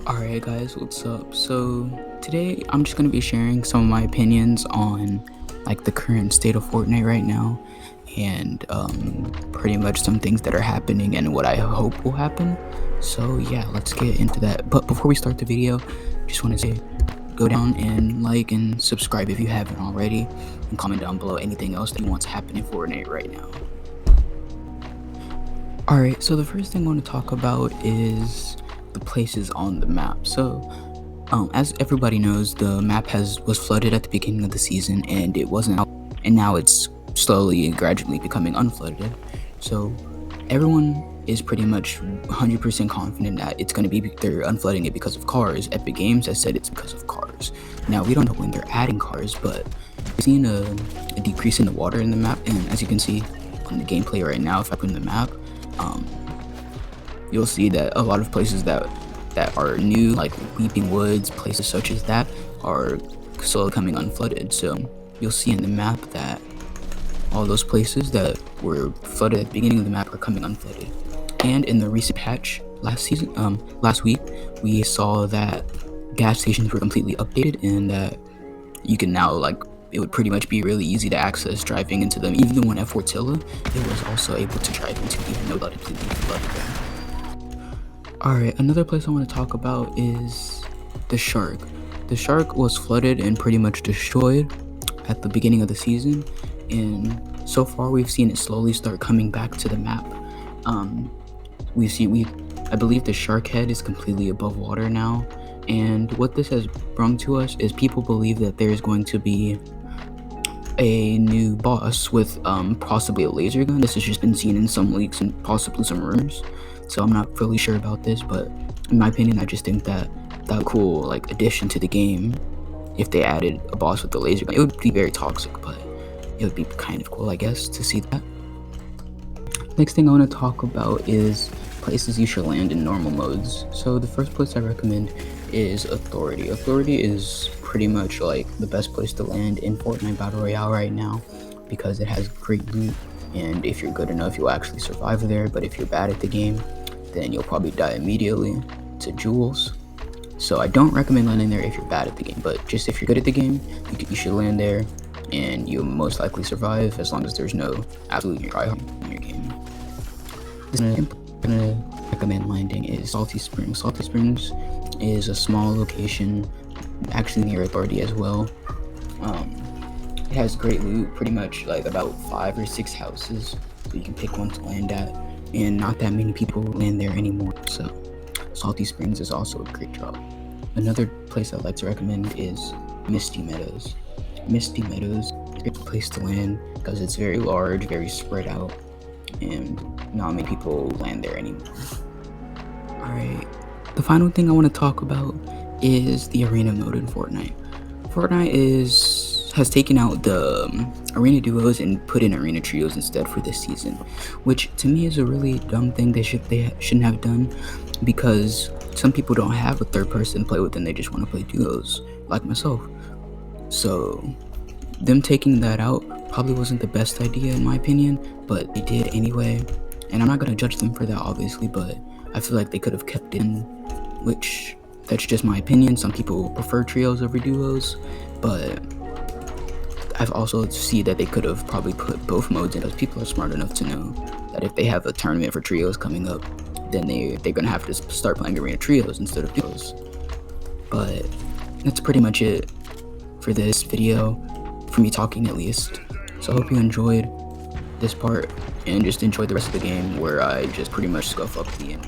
Alright guys, what's up? So today I'm just going to be sharing some of my opinions on like the current state of Fortnite right now, and pretty much some things that are happening and what I hope will happen. So yeah, let's get into that. But before we start the video, just want to say go down and like and subscribe if you haven't already, and comment down below anything else that you want to happen in Fortnite right now. Alright, so the first thing I want to talk about is the places on the map. So as everybody knows, the map was flooded at the beginning of the season, and it wasn't out, and now it's slowly and gradually becoming unflooded. So everyone is pretty much 100% confident that it's going to be, they're unflooding it because of cars. Epic Games has said it's because of cars. Now we don't know when they're adding cars, but we've seen a decrease in the water in the map, and as you can see on the gameplay right now, if I put in the map, you'll see that a lot of places that are new, like Weeping Woods, places such as that, are slowly coming unflooded. So you'll see in the map that all those places that were flooded at the beginning of the map are coming unflooded. And in the recent patch last week, we saw that gas stations were completely updated, and that you can now, like, it would pretty much be really easy to access driving into them. Even the one at Fortilla, it was also able to drive into, even though it completely flooded there. Alright, another place I want to talk about is the Shark. The Shark was flooded and pretty much destroyed at the beginning of the season, and so far we've seen it slowly start coming back to the map. I believe the Shark head is completely above water now, and what this has brought to us is people believe that there's going to be a new boss with possibly a laser gun. This has just been seen in some leaks and possibly some rumors, so I'm not really sure about this, but in my opinion, I just think that that would be a cool, like, addition to the game if they added a boss with a laser gun. It would be very toxic, but it would be kind of cool, I guess, to see that. Next thing I want to talk about is places you should land in normal modes. So the first place I recommend is Authority. Authority is pretty much like the best place to land in Fortnite Battle Royale right now, because it has great loot, and if you're good enough, you'll actually survive there. But if you're bad at the game, then you'll probably die immediately to Jules. So I don't recommend landing there if you're bad at the game, but just if you're good at the game, you should land there, and you'll most likely survive as long as there's no absolute tryhard in your game. I'm gonna recommend landing is Salty Springs. Salty Springs is a small location, actually near Authority as well. It has great loot, pretty much like about 5 or 6 houses, so you can pick one to land at, and not that many people land there anymore, so Salty Springs is also a great drop. Another place I'd like to recommend is Misty Meadows. Misty Meadows is a great place to land because it's very large, very spread out, and not many people land there anymore. Alright, the final thing I want to talk about is the arena mode in Fortnite. Fortnite has taken out the arena duos and put in arena trios instead for this season, which to me is a really dumb thing they shouldn't have done, because some people don't have a third person to play with and they just want to play duos, like myself. So them taking that out probably wasn't the best idea in my opinion, but they did anyway, and I'm not gonna judge them for that obviously, but I feel like they could have kept in, which that's just my opinion. Some people prefer trios over duos, but I've also seen that they could have probably put both modes in, because people are smart enough to know that if they have a tournament for trios coming up, then they're gonna have to start playing arena trios instead of duos. But that's pretty much it for this video, for me talking at least. So I hope you enjoyed this part, and just enjoy the rest of the game where I just pretty much scuff up the end.